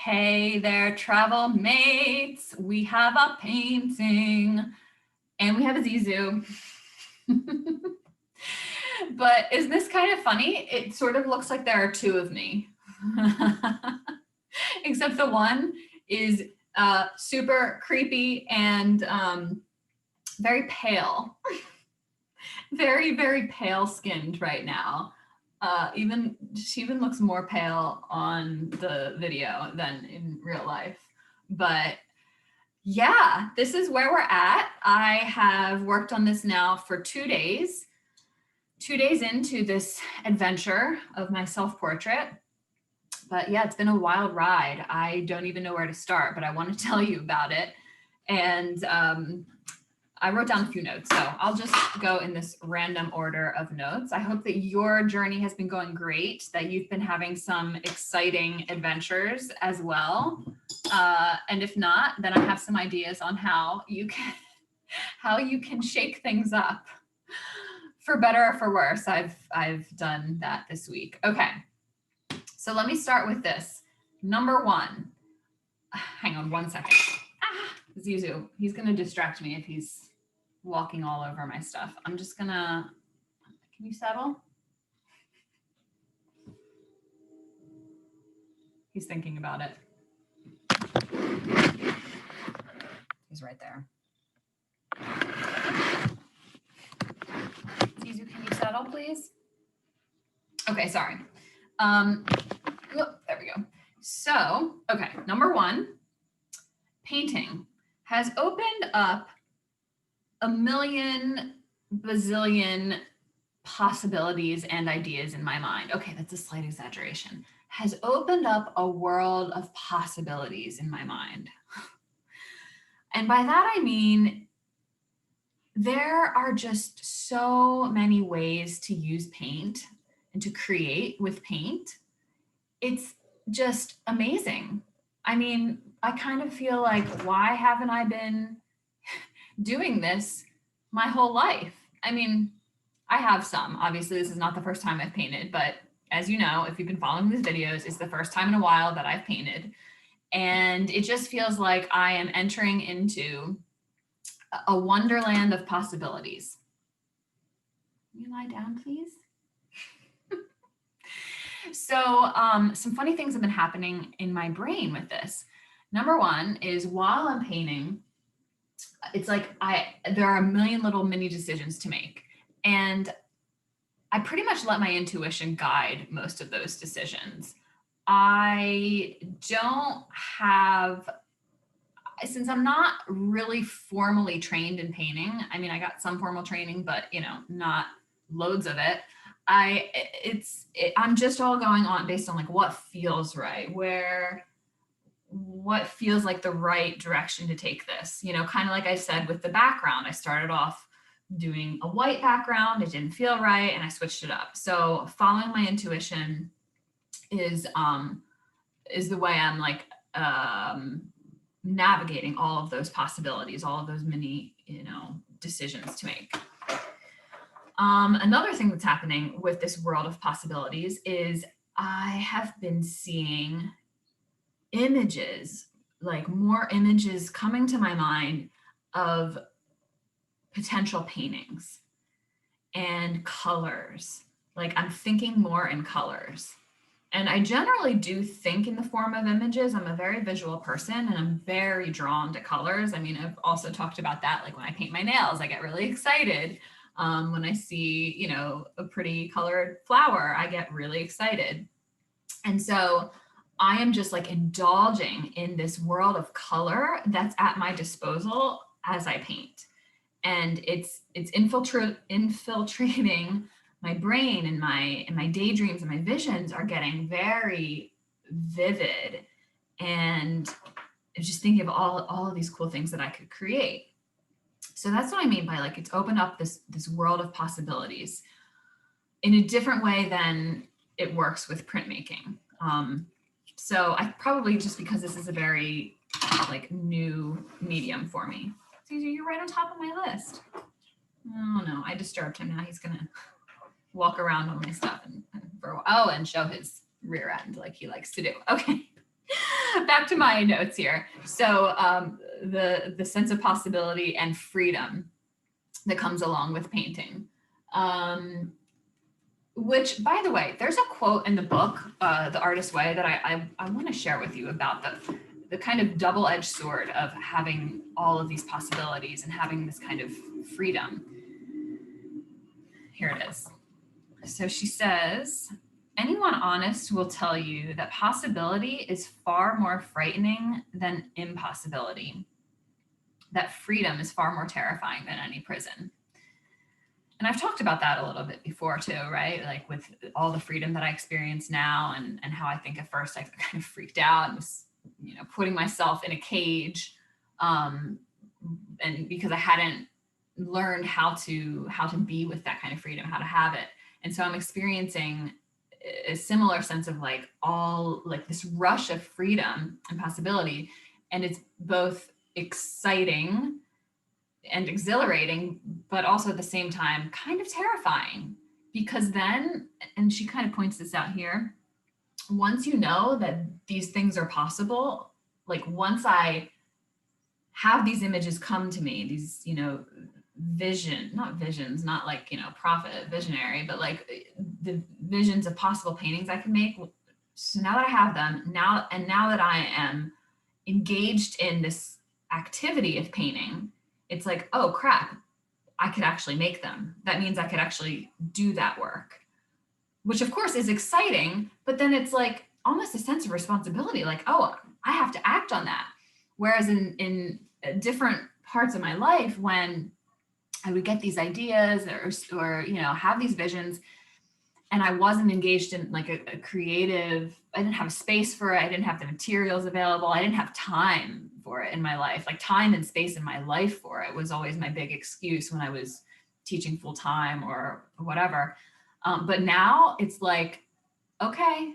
Hey there, travel mates. We have a painting and we have a Zizou. But isn't this kind of funny? It sort of looks like there are two of me. Except the one is super creepy and very pale. Very, very pale skinned right now. She even looks more pale on the video than in real life. But yeah, this is where we're at. I have worked on this now for 2 days. 2 days into this adventure of my self-portrait. But yeah, it's been a wild ride. I don't even know where to start, but I want to tell you about it. And I wrote down a few notes, so I'll just go in this random order of notes. I hope that your journey has been going great, that you've been having some exciting adventures as well. And if not, then I have some ideas on how you can shake things up for better or for worse. I've done that this week. Okay, so let me start with this. Number one, hang on one second. Zizou, he's gonna distract me if he's walking all over my stuff. I'm just gonna, can you settle? He's thinking about it. He's right there. Zizou, can you settle, please? Okay, sorry. There we go. So, okay, number one, painting has opened up a million bazillion possibilities and ideas in my mind. Okay, that's a slight exaggeration. Has opened up a world of possibilities in my mind. And by that, I mean, there are just so many ways to use paint and to create with paint. It's just amazing. I mean, I kind of feel like, why haven't I been doing this my whole life? I mean, I have some. Obviously, this is not the first time I've painted, but as you know, if you've been following these videos, it's the first time in a while that I've painted. And it just feels like I am entering into a wonderland of possibilities. Can you lie down, please? So some funny things have been happening in my brain with this. Number one is, while I'm painting, it's like there are a million little mini decisions to make. And I pretty much let my intuition guide most of those decisions. I don't have, since I'm not really formally trained in painting, I mean, I got some formal training, but not loads of it. I'm just all going on based on like what feels right, what feels like the right direction to take this, kind of like I said with the background. I started off doing a white background. It didn't feel right, and I switched it up. So following my intuition is the way I'm like navigating all of those possibilities, all of those mini, decisions to make. Another thing that's happening with this world of possibilities is I have been seeing images, like more images coming to my mind of potential paintings and colors. Like, I'm thinking more in colors. And I generally do think in the form of images. I'm a very visual person and I'm very drawn to colors. I mean, I've also talked about that. Like when I paint my nails, I get really excited. When I see, a pretty colored flower, I get really excited. And so I am just like indulging in this world of color that's at my disposal as I paint. And it's infiltrating my brain, and my daydreams and my visions are getting very vivid. And I'm just thinking of all of these cool things that I could create. So that's what I mean by like, it's opened up this world of possibilities in a different way than it works with printmaking. So I probably, just because this is a very like new medium for me. So you're right on top of my list. Oh no, I disturbed him. Now he's gonna walk around on my stuff and show his rear end like he likes to do. Okay. back to my notes here. So the sense of possibility and freedom that comes along with painting. Which, by the way, there's a quote in the book, The Artist's Way, that I want to share with you about the kind of double-edged sword of having all of these possibilities and having this kind of freedom. Here it is. So she says, anyone honest will tell you that possibility is far more frightening than impossibility, that freedom is far more terrifying than any prison. And I've talked about that a little bit before too, right? Like with all the freedom that I experience now and how I think at first I kind of freaked out and was, putting myself in a cage. And because I hadn't learned how to be with that kind of freedom, how to have it. And so I'm experiencing a similar sense of this rush of freedom and possibility. And it's both exciting and exhilarating, but also at the same time, kind of terrifying, because then, and she kind of points this out here, once you know that these things are possible, like once I have these images come to me, these, not visions, not like, prophet, visionary, but like the visions of possible paintings I can make. So now that I have them, now that I am engaged in this activity of painting, it's like, oh crap, I could actually make them. That means I could actually do that work, which of course is exciting, but then it's like almost a sense of responsibility, like, oh, I have to act on that. Whereas in different parts of my life, when I would get these ideas or have these visions, and I wasn't engaged in like a creative, I didn't have a space for it. I didn't have the materials available. I didn't have time for it in my life. Like time and space in my life for it was always my big excuse when I was teaching full time or whatever. But now it's like, okay,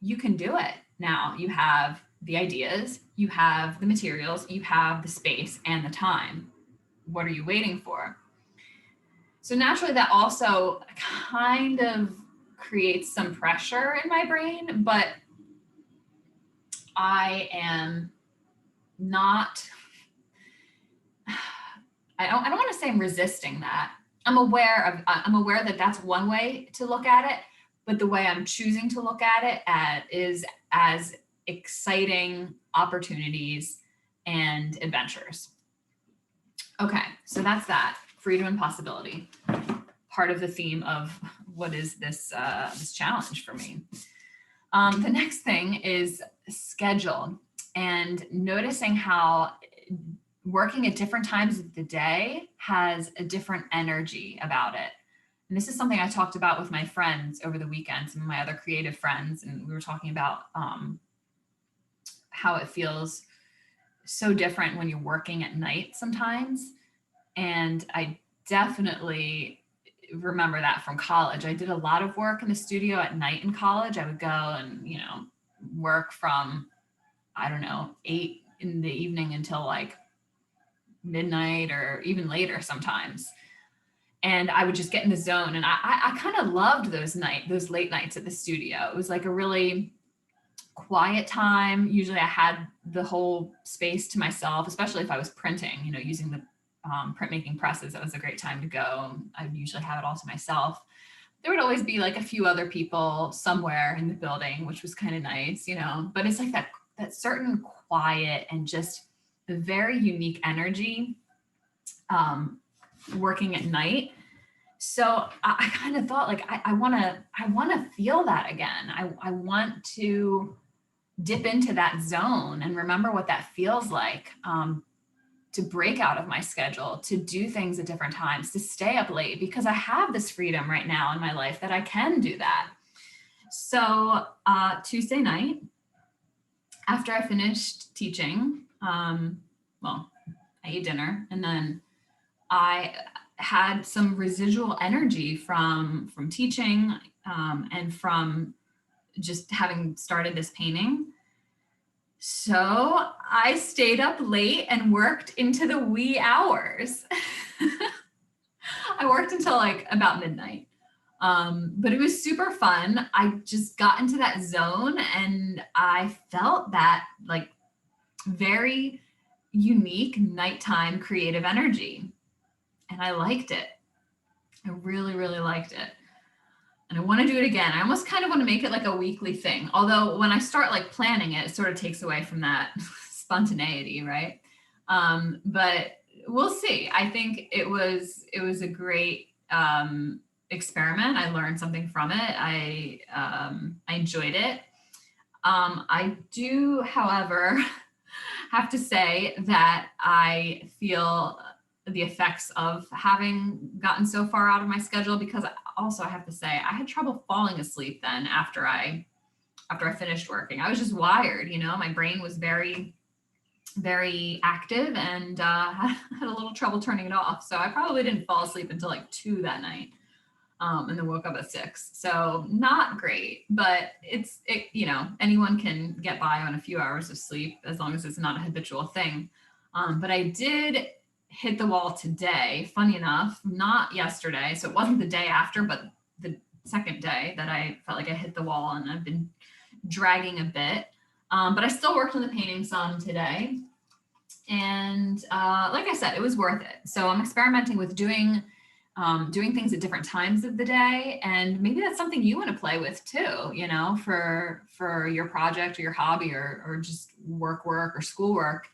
you can do it. Now you have the ideas, you have the materials, you have the space and the time. What are you waiting for? So naturally that also kind of creates some pressure in my brain, but I am not, I don't want to say I'm resisting that. I'm aware that that's one way to look at it, but the way I'm choosing to look at it is as exciting opportunities and adventures. Okay, so that's that, freedom and possibility. Part of the theme of what is this challenge for me. The next thing is schedule, and noticing how working at different times of the day has a different energy about it. And this is something I talked about with my friends over the weekend, some of my other creative friends, and we were talking about how it feels so different when you're working at night sometimes. And I definitely remember that from college. I did a lot of work in the studio at night in college. I would go and, work from, 8 in the evening until like midnight or even later sometimes. And I would just get in the zone. And I kind of loved those late nights at the studio. It was like a really quiet time. Usually I had the whole space to myself, especially if I was printing, using the printmaking presses. That was a great time to go. I would usually have it all to myself. There would always be like a few other people somewhere in the building, which was kind of nice, but it's like that certain quiet and just a very unique energy working at night. So I kind of thought like, I want to feel that again. I want to dip into that zone and remember what that feels like, to break out of my schedule, to do things at different times, to stay up late, because I have this freedom right now in my life that I can do that. So Tuesday night, after I finished teaching, I ate dinner, and then I had some residual energy from teaching and from just having started this painting. So I stayed up late and worked into the wee hours. I worked until like about midnight. But it was super fun. I just got into that zone and I felt that like very unique nighttime creative energy. And I liked it. I really, really liked it. And I want to do it again. I almost kind of want to make it like a weekly thing. Although when I start like planning it, it sort of takes away from that spontaneity, right? But we'll see. I think it was a great experiment. I learned something from it. I enjoyed it. I do, however, have to say that I feel the effects of having gotten so far out of my schedule, because also I have to say I had trouble falling asleep then after I finished working. I was just wired, you know, my brain was very, very active and had a little trouble turning it off. So I probably didn't fall asleep until like 2 that night. And then woke up at 6. So not great, but you know, anyone can get by on a few hours of sleep as long as it's not a habitual thing. But I did hit the wall today, funny enough, not yesterday. So it wasn't the day after, but the second day that I felt like I hit the wall, and I've been dragging a bit. But I still worked on the painting some today. And like I said, it was worth it. So I'm experimenting with doing things at different times of the day, and maybe that's something you want to play with too, you know, for your project or your hobby or just work or schoolwork.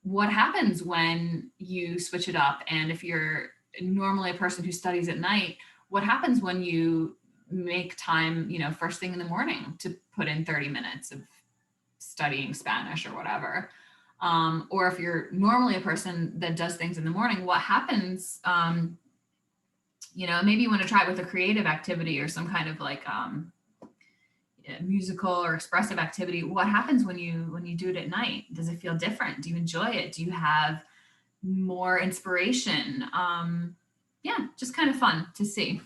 What happens when you switch it up? And if you're normally a person who studies at night, what happens when you make time, you know, first thing in the morning to put in 30 minutes of studying Spanish or whatever? Or if you're normally a person that does things in the morning, what happens? You know, maybe you want to try it with a creative activity or some kind of like musical or expressive activity. What happens when you do it at night? Does it feel different? Do you enjoy it? Do you have more inspiration? Yeah, just kind of fun to see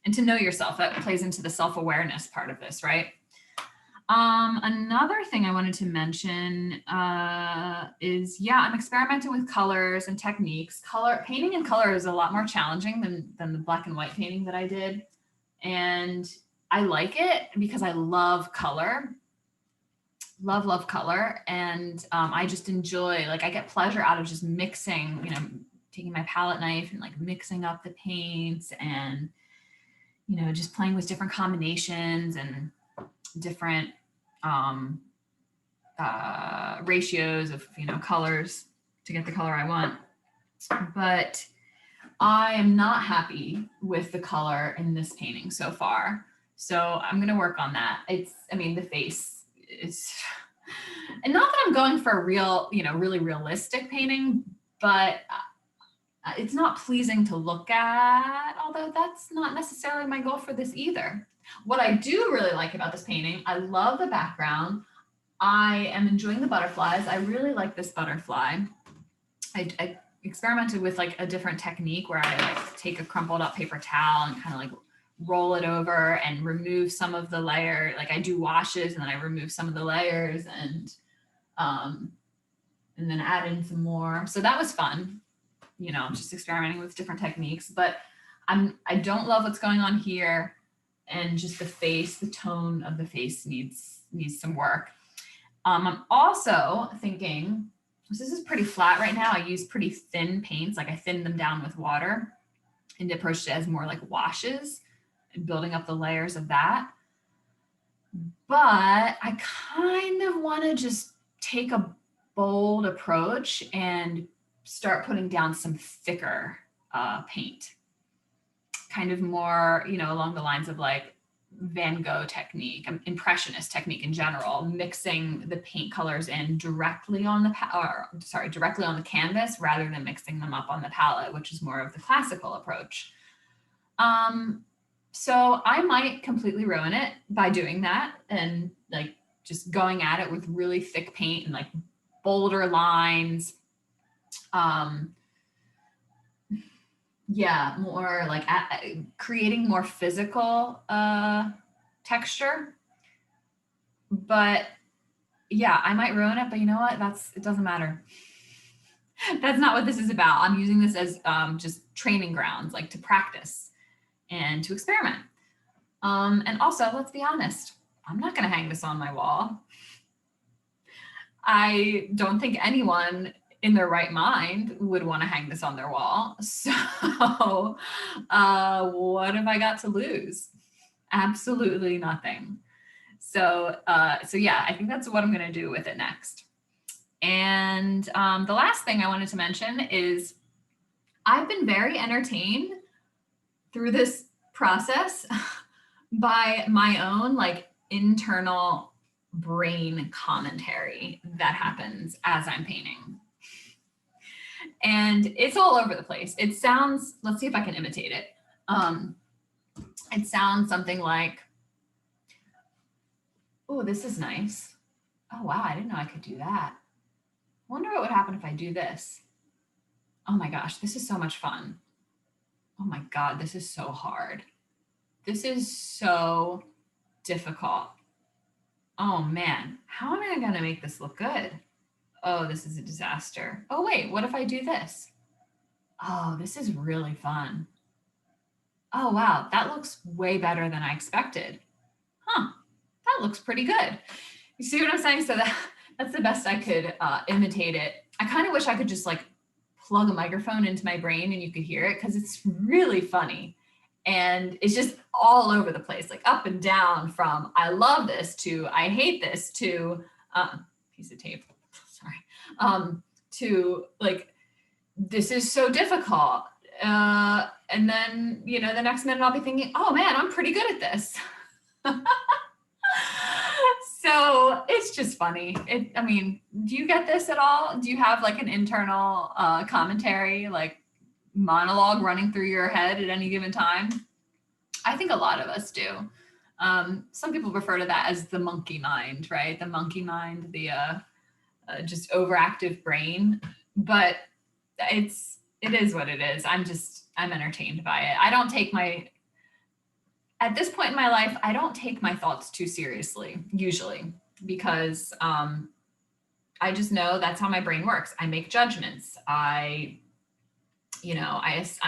and to know yourself. That plays into the self-awareness part of this, right? Another thing I wanted to mention is, yeah, I'm experimenting with colors and techniques. Painting in color is a lot more challenging than the black and white painting that I did. And I like it because I love color. Love color. And I just enjoy, like, I get pleasure out of just mixing, you know, taking my palette knife and like mixing up the paints and, you know, just playing with different combinations and different ratios of, you know, colors to get the color I want. But I am not happy with the color in this painting so far. So I'm going to work on that. The face is, and not that I'm going for a real, you know, really realistic painting, but it's not pleasing to look at, although that's not necessarily my goal for this either. What I do really like about this painting, I love the background. I am enjoying the butterflies. I really like this butterfly. I experimented with like a different technique where I like take a crumpled up paper towel and kind of like roll it over and remove some of the layer. Like I do washes and then I remove some of the layers and then add in some more. So that was fun, you know, just experimenting with different techniques. But I don't love what's going on here. And just the face, the tone of the face needs some work. I'm also thinking, this is pretty flat right now. I use pretty thin paints, like I thin them down with water and approached it as more like washes and building up the layers of that. But I kind of want to just take a bold approach and start putting down some thicker paint. Kind of more, you know, along the lines of like Van Gogh technique, impressionist technique in general, mixing the paint colors in directly on the canvas rather than mixing them up on the palette, which is more of the classical approach. So I might completely ruin it by doing that and like just going at it with really thick paint and like bolder lines. Yeah, more like creating more physical texture. But yeah, I might ruin it, but you know what? It doesn't matter. That's not what this is about. I'm using this as just training grounds, like to practice. and to experiment. And also, let's be honest, I'm not going to hang this on my wall. I don't think anyone in their right mind would want to hang this on their wall. So what have I got to lose? Absolutely nothing. So yeah, I think that's what I'm going to do with it next. And the last thing I wanted to mention is I've been very entertained through this process by my own like internal brain commentary that happens as I'm painting. And it's all over the place. It sounds, let's see if I can imitate it. It sounds something like, oh, this is nice. Oh, wow, I didn't know I could do that. Wonder what would happen if I do this. Oh my gosh, this is so much fun. Oh my God, this is so hard. This is so difficult. Oh man, how am I gonna make this look good? Oh, this is a disaster. Oh wait, what if I do this? Oh, this is really fun. Oh wow, that looks way better than I expected. Huh, that looks pretty good. You see what I'm saying? So that's the best I could imitate it. I kind of wish I could just like plug a microphone into my brain and you could hear it because it's really funny. And it's just all over the place, like up and down from I love this to I hate this to piece of tape, sorry, to like, this is so difficult. And then, you know, the next minute I'll be thinking, oh man, I'm pretty good at this. So it's just funny. I mean, do you get this at all? Do you have like an internal commentary, like monologue running through your head at any given time? I think a lot of us do. Some people refer to that as the monkey mind, right? The monkey mind, the just overactive brain. But it is what it is. I'm entertained by it. I don't take at this point in my life, I don't take my thoughts too seriously, usually, because I just know that's how my brain works. I make judgments. I'm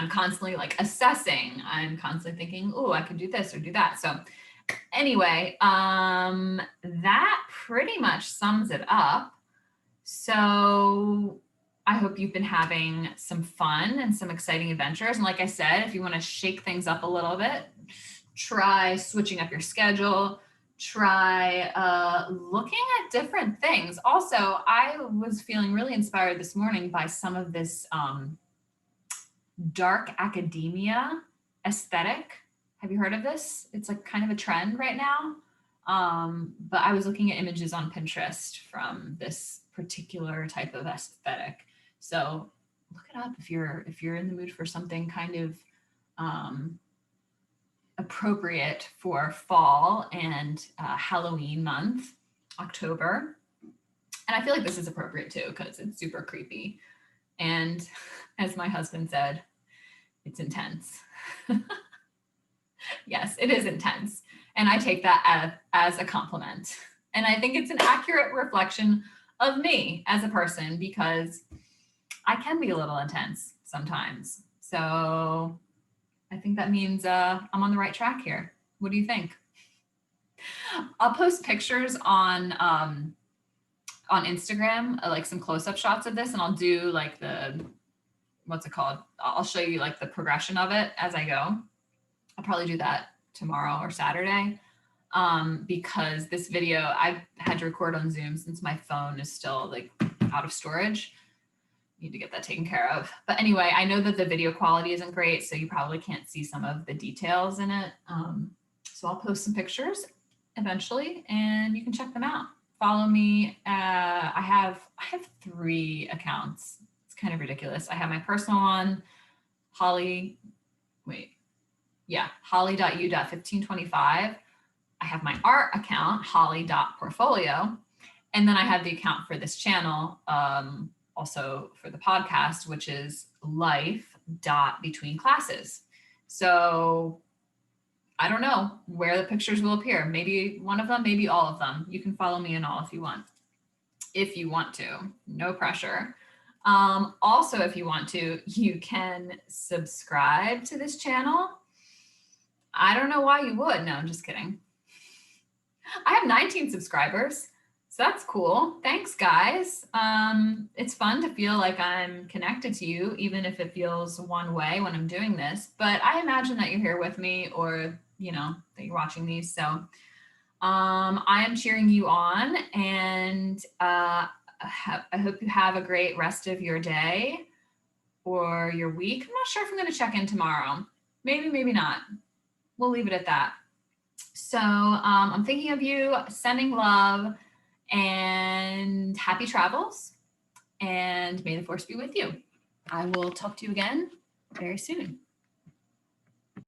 constantly like assessing. I'm constantly thinking, oh, I could do this or do that. So anyway, that pretty much sums it up. So I hope you've been having some fun and some exciting adventures. And like I said, if you want to shake things up a little bit, try switching up your schedule, try looking at different things. Also, I was feeling really inspired this morning by some of this dark academia aesthetic. Have you heard of this? It's like kind of a trend right now. But I was looking at images on Pinterest from this particular type of aesthetic. So look it up if you're in the mood for something kind of appropriate for fall and Halloween month, October. And I feel like this is appropriate too because it's super creepy. And as my husband said, it's intense. Yes, it is intense. And I take that as a compliment. And I think it's an accurate reflection of me as a person because I can be a little intense sometimes. So I think that means I'm on the right track here. What do you think? I'll post pictures on Instagram, like some close-up shots of this, and I'll do like what's it called? I'll show you like the progression of it as I go. I'll probably do that tomorrow or Saturday because this video I had to record on Zoom since my phone is still like out of storage. Need to get that taken care of. But anyway, I know that the video quality isn't great, so you probably can't see some of the details in it. So I'll post some pictures eventually and you can check them out. Follow me. I have 3 accounts. It's kind of ridiculous. I have my personal one, holly.u.1525. I have my art account, holly.portfolio. And then I have the account for this channel, also for the podcast, which is life.betweenclasses. So I don't know where the pictures will appear. Maybe one of them, maybe all of them. You can follow me in all if you want. If you want to, no pressure. Also, if you want to, you can subscribe to this channel. I don't know why you would. No, I'm just kidding. I have 19 subscribers. So that's cool. Thanks, guys. It's fun to feel like I'm connected to you, even if it feels one way when I'm doing this. But I imagine that you're here with me, or that you're watching these. So I am cheering you on, and I hope you have a great rest of your day or your week. I'm not sure if I'm going to check in tomorrow. Maybe, maybe not. We'll leave it at that. So I'm thinking of you, sending love, and happy travels. And may the force be with you. I will talk to you again very soon.